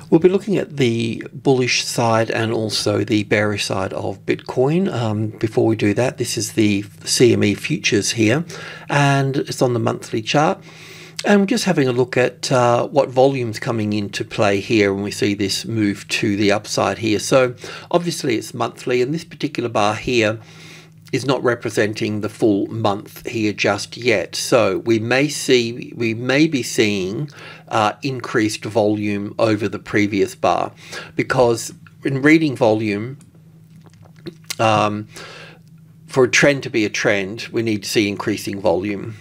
We'll be looking at the bullish side and also the bearish side of Bitcoin. Before we do that, this is the CME Futures here, and it's on the monthly chart. And we're just having a look at what volume's coming into play here when we see this move to the upside here. So obviously it's monthly, and this particular bar here is not representing the full month here just yet. So we may be seeing increased volume over the previous bar, because in reading volume, for a trend to be a trend, we need to see increasing volume.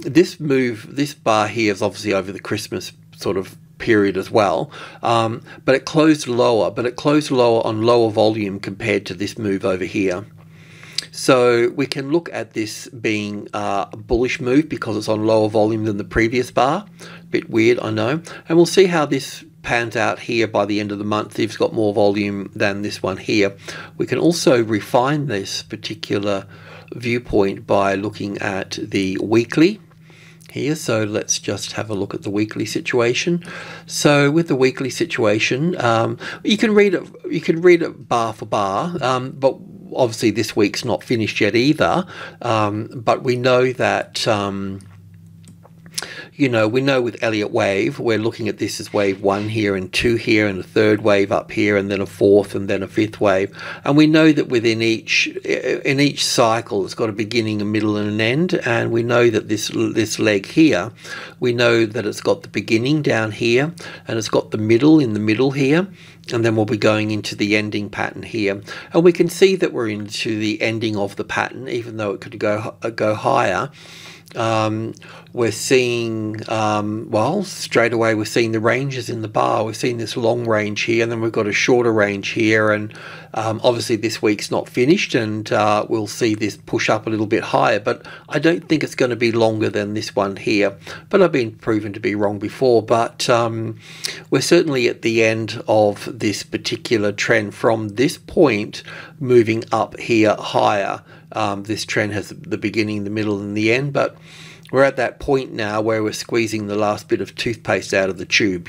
This bar here is obviously over the Christmas sort of period as well, but it closed lower, on lower volume compared to this move over here. So we can look at this being a bullish move because it's on lower volume than the previous bar. A bit weird, I know. And we'll see how this pans out here by the end of the month if it's got more volume than this one here. We can also refine this particular viewpoint by looking at the weekly here. So let's just have a look at the weekly situation. So with the weekly situation, you can read it bar for bar, but obviously this week's not finished yet either, but we know that we know with Elliott Wave, we're looking at this as wave 1 here and 2 here and a third wave up here and then a fourth and then a fifth wave. And we know that within each cycle, it's got a beginning, a middle and an end. And we know that this leg here, we know that it's got the beginning down here and it's got the middle in the middle here. And then we'll be going into the ending pattern here. And we can see that we're into the ending of the pattern, even though it could go higher. We're seeing, well, straight away we're seeing the ranges in the bar. We're seeing this long range here, and then we've got a shorter range here, and obviously this week's not finished, and we'll see this push up a little bit higher, but I don't think it's going to be longer than this one here. But I've been proven to be wrong before, but we're certainly at the end of this particular trend. From this point moving up here higher, this trend has the beginning, the middle and the end, but we're at that point now where we're squeezing the last bit of toothpaste out of the tube,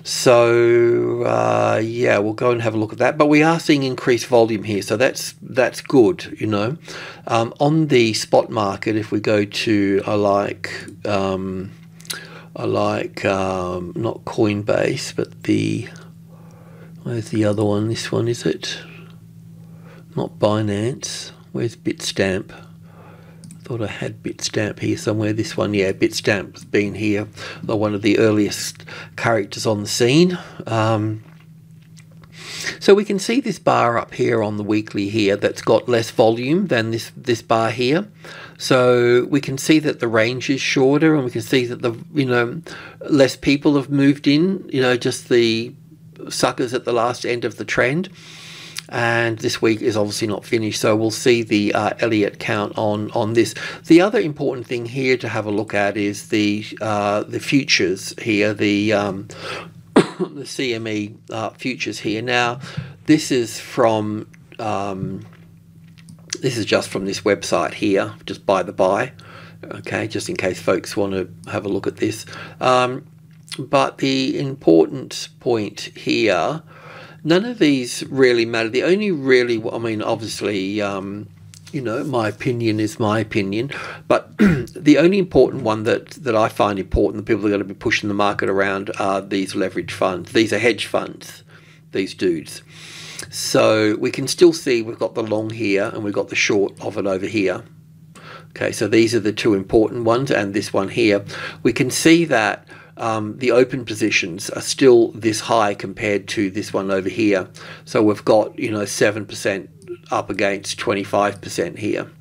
So yeah, we'll go and have a look at that. But we are seeing increased volume here, so that's good, On the spot market, if we go to I like not Coinbase, but where's the other one? This one, is it? Not Binance. Where's Bitstamp? I thought I had Bitstamp here somewhere. This one, yeah, Bitstamp's been here. They're one of the earliest characters on the scene. So we can see this bar up here on the weekly here that's got less volume than this bar here. So we can see that the range is shorter, and we can see that less people have moved in, just the suckers at the last end of the trend. And this week is obviously not finished, so we'll see the Elliott count on this. The other important thing here to have a look at is the futures here, the CME futures here. Now, this is from this is just from this website here, just by the by. Okay, just in case folks want to have a look at this. But the important point here, none of these really matter. The only really, obviously, my opinion is my opinion, but the only important one that I find important, the people that are going to be pushing the market around, are these leverage funds. These are hedge funds, these dudes. So we can still see we've got the long here and we've got the short of it over here. Okay, so these are the two important ones, and this one here. We can see that the open positions are still this high compared to this one over here. So we've got 7% up against 25% here.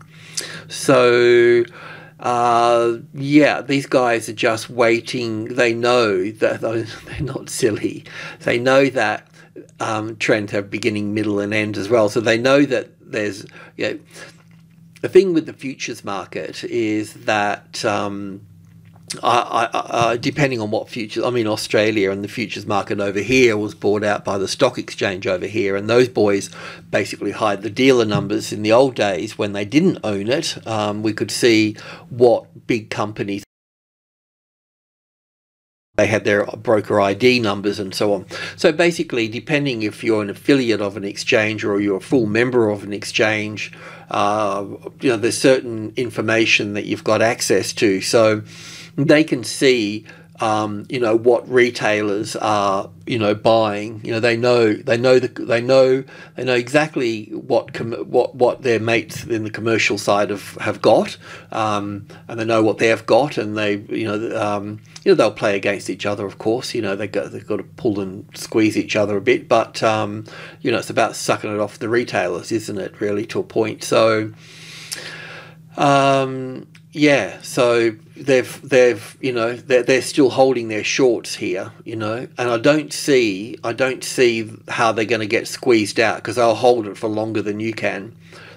So yeah, these guys are just waiting. They know that they're not silly. They know that trends have beginning, middle and end as well. So they know that there's the thing with the futures market is that depending on what futures, Australia and the futures market over here was bought out by the stock exchange over here, and those boys basically hide the dealer numbers. In the old days when they didn't own it, we could see what big companies they had their broker ID numbers and so on. So basically, depending if you're an affiliate of an exchange or you're a full member of an exchange, there's certain information that you've got access to. So they can see what retailers are buying. They know exactly what their mates in the commercial side have got, and they know what they've got, and they'll play against each other, of course. They've got to pull and squeeze each other a bit, but it's about sucking it off the retailers, isn't it, really, to a point. So yeah, so they're still holding their shorts here, and I don't see how they're going to get squeezed out, because they'll hold it for longer than you can.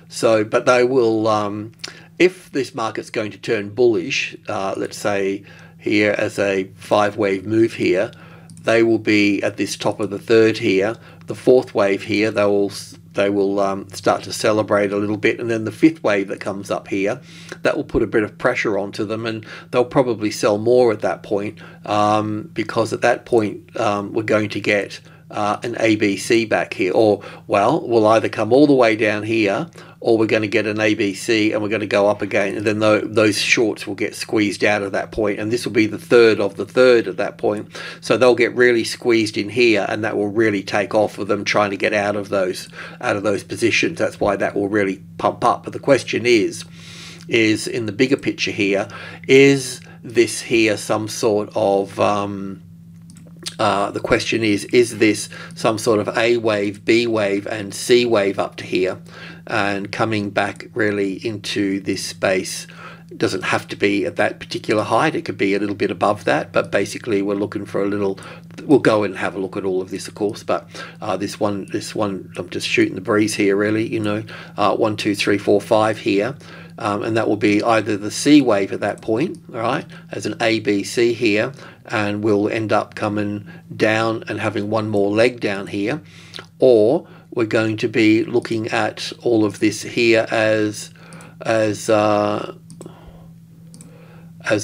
So, but they will, if this market's going to turn bullish, let's say here as a 5-wave move here, they will be at this top of the third here. The 4th wave here, they will start to celebrate a little bit, and then the 5th wave that comes up here, that will put a bit of pressure onto them, and they'll probably sell more at that point, because at that point we're going to get an ABC back here, or we'll either come all the way down here, or we're going to get an ABC and we're going to go up again, and then those shorts will get squeezed out of that point, and this will be the third of the third at that point. So they'll get really squeezed in here, and that will really take off of them trying to get out of those positions. That's why that will really pump up. But the question is in the bigger picture here, is this here some sort of the question is this some sort of A wave, B wave and C wave up to here, and coming back really into this space? It doesn't have to be at that particular height, it could be a little bit above that, but basically we're looking for a little. We'll go and have a look at all of this, of course, but this one I'm just shooting the breeze here, really. 1 2 3 4 5 here, and that will be either the C wave at that point, all right, as an ABC here, and we'll end up coming down and having one more leg down here, or we're going to be looking at all of this here as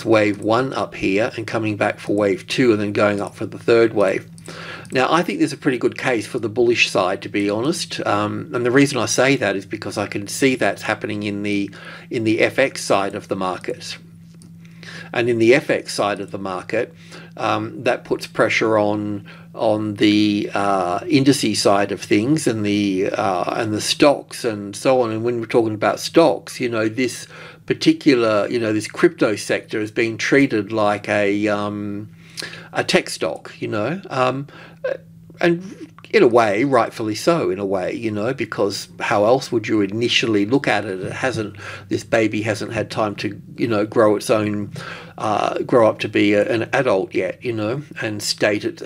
wave 1 up here, and coming back for wave 2, and then going up for the 3rd wave. Now, I think there's a pretty good case for the bullish side, to be honest, and the reason I say that is because I can see that's happening in the FX side of the market. And in the FX side of the market, that puts pressure on the indices side of things, and the stocks and so on. And when we're talking about stocks, this particular, this crypto sector is being treated like a tech stock, and in a way, rightfully so, in a way, because how else would you initially look at it? This baby hasn't had time to, grow up to be an adult yet, and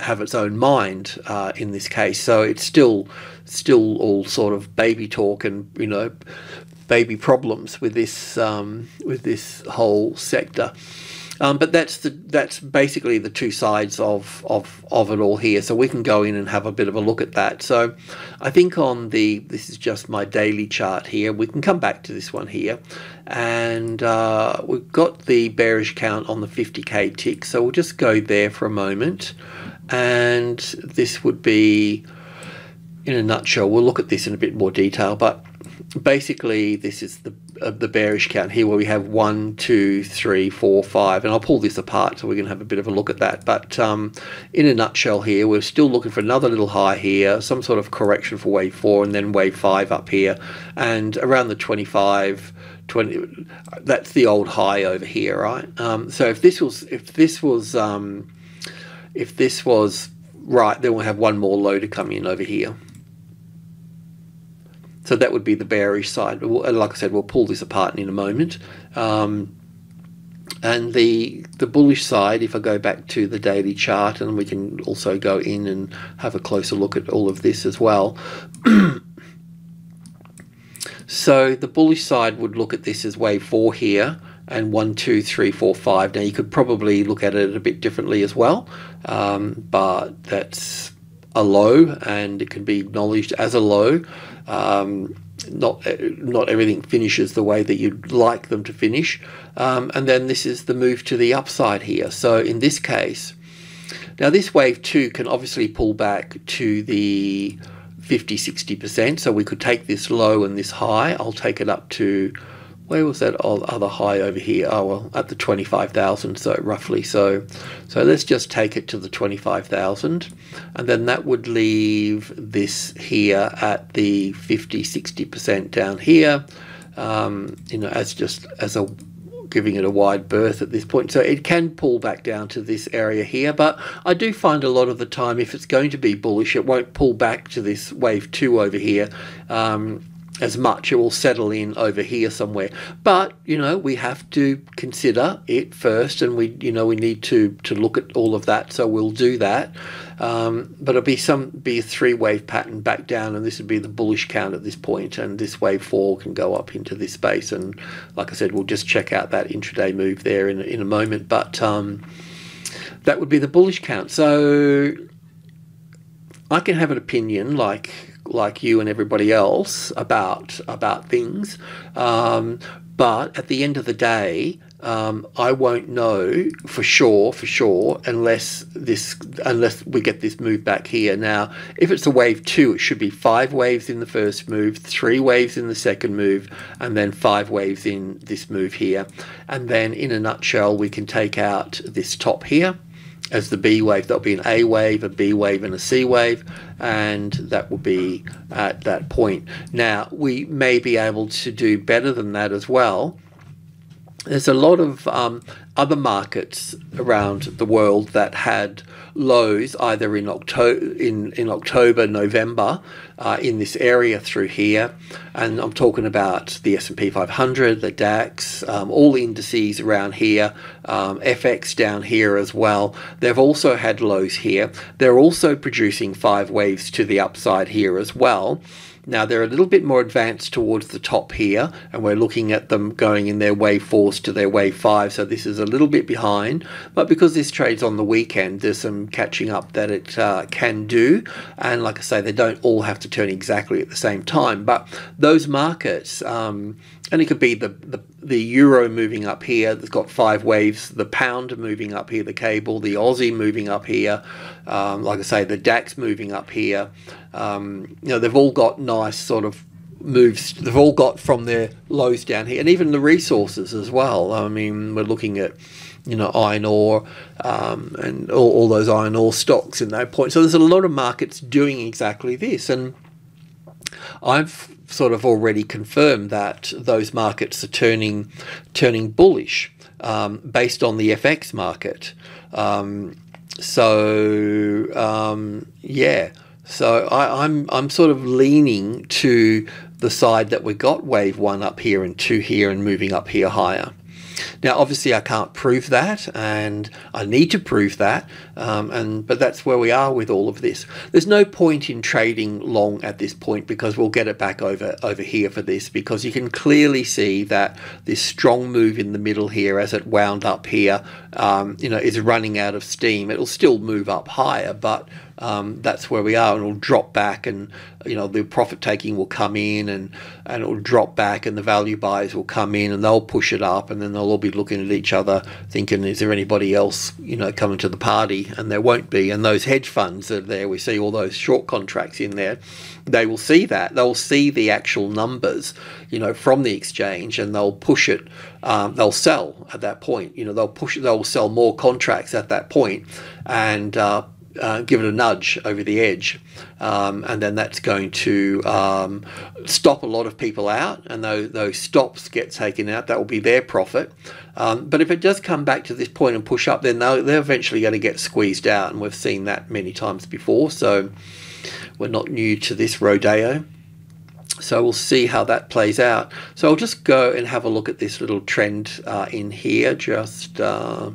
have its own mind in this case. So it's still all sort of baby talk and, baby problems with this whole sector. But that's basically the two sides of it all here. So we can go in and have a bit of a look at that. So I think this is just my daily chart here. We can come back to this one here, and we've got the bearish count on the 50k tick. So we'll just go there for a moment, and this would be, in a nutshell, we'll look at this in a bit more detail, but basically this is the bearish count here, where we have 1 2 3 4 5, and I'll pull this apart so we can have a bit of a look at that. But in a nutshell here, we're still looking for another little high here, some sort of correction for wave 4, and then wave 5 up here, and around the 25 20, that's the old high over here, right? So if this was right, then we'll have one more low to come in over here. So that would be the bearish side. Like I said, we'll pull this apart in a moment. And the bullish side, if I go back to the daily chart, and we can also go in and have a closer look at all of this as well. So the bullish side would look at this as wave 4 here, and 1 2 3 4 5. Now you could probably look at it a bit differently as well, but that's a low, and it can be acknowledged as a low. Not everything finishes the way that you'd like them to finish, and then this is the move to the upside here. So in this case, Now this wave 2 can obviously pull back to the 50-60%, so we could take this low and this high. I'll take it up to, where was that other high over here? Oh well, at the 25,000, so roughly. So let's just take it to the 25,000, and then that would leave this here at the 50-60% down here. You know, as a giving it a wide berth at this point, so it can pull back down to this area here. But I do find a lot of the time, if it's going to be bullish, it won't pull back to this wave 2 over here as much. It will settle in over here somewhere. But you know, we have to consider it first, and we need to look at all of that. So we'll do that. But it'll be a 3-wave pattern back down, and this would be the bullish count at this point, and this wave 4 can go up into this space. And like I said, we'll just check out that intraday move there in a moment. But that would be the bullish count. So I can have an opinion like you and everybody else about things, but at the end of the day, I won't know for sure unless we get this move back here. Now, if it's a wave 2, it should be 5 waves in the first move, 3 waves in the second move, and then 5 waves in this move here. And then in a nutshell, we can take out this top here as the B wave. That'll be an A wave, a B wave, and a C wave, and that will be at that point. Now, we may be able to do better than that as well. There's a lot of other markets around the world that had lows either in October, November, in this area through here, and I'm talking about the S&P 500, the DAX, all the indices around here, FX down here as well. They've also had lows here. They're also producing 5 waves to the upside here as well. Now they're a little bit more advanced towards the top here, and we're looking at them going in their wave 4s to their wave 5, so this is a little bit behind. But because this trade's on the weekend, there's some catching up that it can do, and like I say, they don't all have to turn exactly at the same time. But those markets, and it could be the euro moving up here, that's got 5 waves, the pound moving up here, the cable, the Aussie moving up here, like I say, the DAX moving up here. You know, they've all got nice sort of moves. They've all got from their lows down here, and even the resources as well. I mean, we're looking at, you know, iron ore, and all those iron ore stocks in that point. So there's a lot of markets doing exactly this, and I've sort of already confirmed that those markets are turning bullish based on the FX market. Yeah. So I'm sort of leaning to the side that we got wave 1 up here and 2 here and moving up here higher. Now, obviously, I can't prove that, and I need to prove that, but that's where we are with all of this. There's no point in trading long at this point, because we'll get it back over here for this, because you can clearly see that this strong move in the middle here, as it wound up here, you know, is running out of steam. It'll still move up higher, but that's where we are, and it'll drop back, and you know, the profit taking will come in, and it'll drop back, and the value buyers will come in, and they'll push it up, and then they'll all be looking at each other thinking, is there anybody else, you know, coming to the party? And there won't be. And those hedge funds are there, we see all those short contracts in there, they will see that, they'll see the actual numbers, you know, from the exchange, and they'll push it, they'll sell at that point, you know, they'll sell more contracts at that point, and give it a nudge over the edge, and then that's going to stop a lot of people out, and those stops get taken out. That will be their profit. But if it does come back to this point and push up, then they're eventually going to get squeezed out, and we've seen that many times before, so we're not new to this rodeo. So we'll see how that plays out. So I'll just go and have a look at this little trend in here. Just I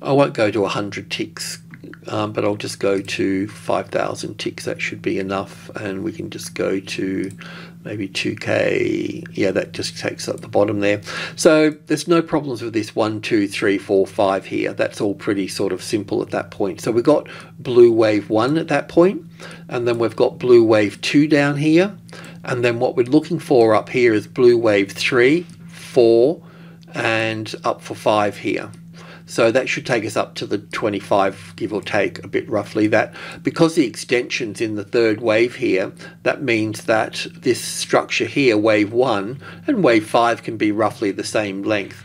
won't go to 100 ticks, but I'll just go to 5,000 ticks. That should be enough, and we can just go to maybe 2K. Yeah, that just takes up the bottom there. So there's no problems with this 1, 2, 3, 4, 5 here. That's all pretty sort of simple at that point. So we've got blue wave 1 at that point, and then we've got blue wave 2 down here, and then what we're looking for up here is blue wave 3, 4, and up for 5 here. So that should take us up to the 25, give or take a bit roughly. That because the extension's in the third wave here, that means that this structure here, wave 1 and wave 5, can be roughly the same length.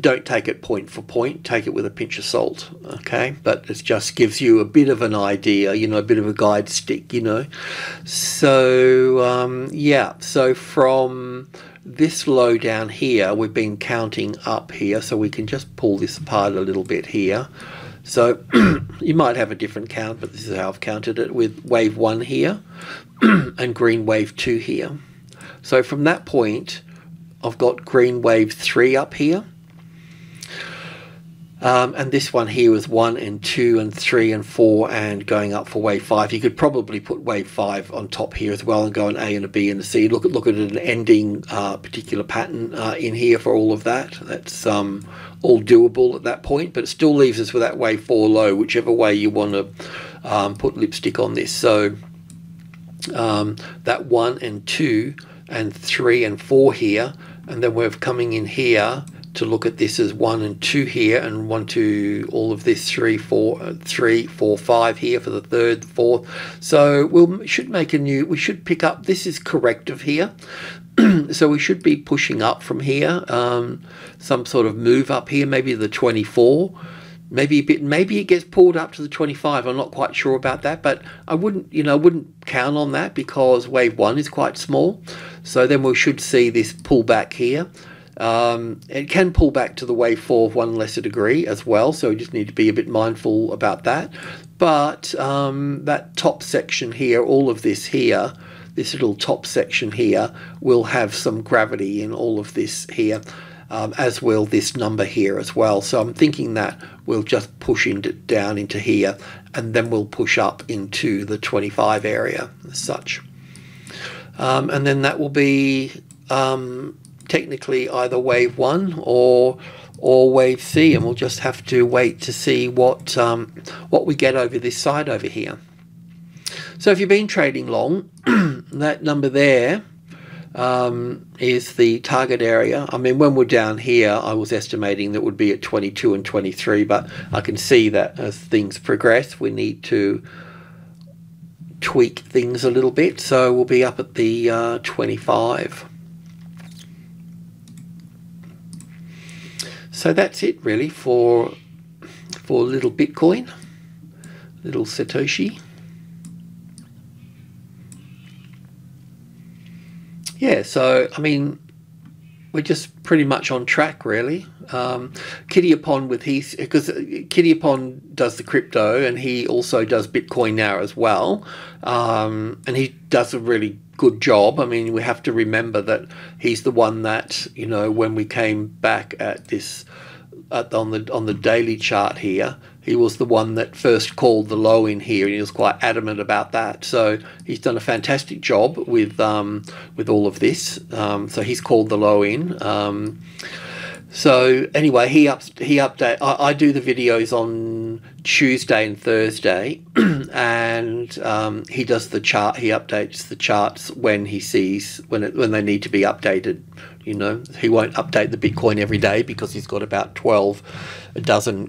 Don't take it point for point, take it with a pinch of salt, okay? But it just gives you a bit of an idea, you know, a bit of a guide stick, you know. So, yeah, so from this low down here, we've been counting up here, so we can just pull this apart a little bit here. So you might have a different count, but this is how I've counted it, with wave 1 here and green wave 2 here. So from that point, I've got green wave 3 up here. And this one here was 1 and 2 and 3 and 4 and going up for wave 5. You could probably put wave 5 on top here as well and go an A and a B and a C. Look at an ending particular pattern in here for all of that. That's all doable at that point, but it still leaves us with that wave 4 low, whichever way you want to put lipstick on this. So that 1 and 2 and 3 and 4 here, and then we're coming in here to look at this as 1 and 2 here, and 1, 2, all of this 3, 4, 5 here for the third, fourth. So we should make a new, we should pick up, this is corrective here. So we should be pushing up from here, some sort of move up here, maybe the 24, maybe a bit, maybe it gets pulled up to the 25. I'm not quite sure about that, but I wouldn't, you know, I wouldn't count on that because wave 1 is quite small. So then we should see this pull back here. It can pull back to the wave 4 of one lesser degree as well, so we just need to be a bit mindful about that. But that top section here, all of this here, this little top section here, will have some gravity in all of this here, as will this number here as well. So I'm thinking that we'll just push down into here, and then we'll push up into the 25 area as such. And then that will be technically either wave 1 or wave C, and we'll just have to wait to see what we get over this side over here. So if you've been trading long, that number there is the target area. I mean, when we're down here, I was estimating that would be at 22 and 23, but I can see that as things progress, we need to tweak things a little bit. So we'll be up at the 25. So that's it really for little Bitcoin, little Satoshi. Yeah, so I mean, we're just pretty much on track really. Kitty Upon with his, because Kitty Upon does the crypto and he also does Bitcoin now as well, and he does a really good job. I mean, we have to remember that he's the one that, you know, when we came back at this on the daily chart here, he was the one that first called the low in here, and he was quite adamant about that. So he's done a fantastic job with all of this. So he's called the low in. So anyway, he update. I do the videos on Tuesday and Thursday, and he does the chart. He updates the charts when he sees when they need to be updated. You know, he won't update the Bitcoin every day because he's got about 12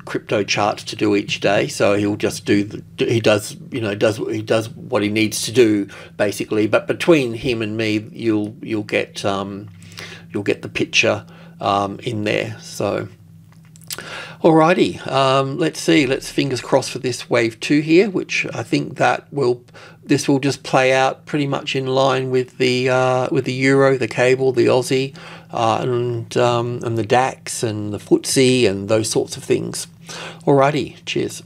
crypto charts to do each day. So he'll just do he does what he needs to do basically. But between him and me, you'll get the picture in there. So alrighty, let's see, let's fingers crossed for this wave 2 here, which I think that this will just play out pretty much in line with the euro, the cable, the Aussie, and the DAX and the FTSE and those sorts of things. Alrighty, cheers.